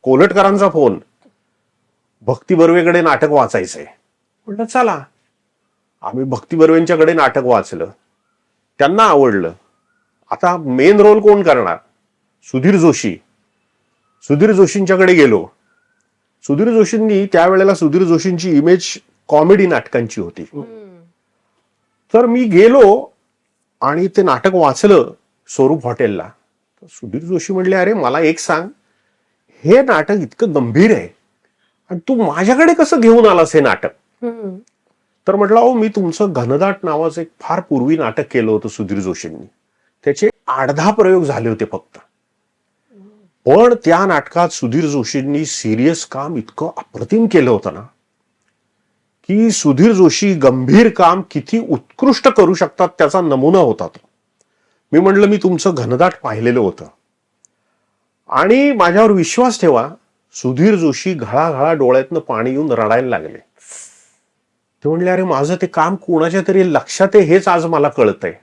कोलटकरांचा phone, भक्ती बर्वेकडे नाटक वाचायचंय. म्हटलं चला. आम्ही भक्ती बर्वेंच्याकडे नाटक वाचलं, त्यांना आवडलं. आता मेन रोल कोण करणार? सुधीर जोशी. सुधीर जोशींच्याकडे गेलो. सुधीर जोशींनी त्यावेळेला सुधीर जोशींची इमेज कॉमेडी नाटकांची होती. तर मी गेलो आणि ते नाटक वाचलं स्वरूप हॉटेलला. सुधीर जोशी म्हणले, अरे मला एक सांग, हे नाटक इतकं गंभीर आहे आणि तू माझ्याकडे कसं घेऊन आलास हे नाटक? तर म्हटलं, अहो मी तुमचं घनदाट नावाचं एक फार पूर्वी नाटक केलं होतं सुधीर जोशींनी. त्याचे 8-10 प्रयोग झाले होते फक्त. पण त्या नाटकात सुधीर जोशींनी सिरियस काम इतकं अप्रतिम केलं होतं ना, की सुधीर जोशी गंभीर काम किती उत्कृष्ट करू शकतात त्याचा नमुना होता तो. मी म्हटलं, मी तुमचं घनदाट पाहिलेलं होतं आणि माझ्यावर विश्वास ठेवा. सुधीर जोशी घळाघळा डोळ्यातनं पाणी येऊन रडायला लागले. ते म्हणले, अरे माझं ते काम कोणाच्या तरी लक्षात आहे हेच आज मला कळतंय.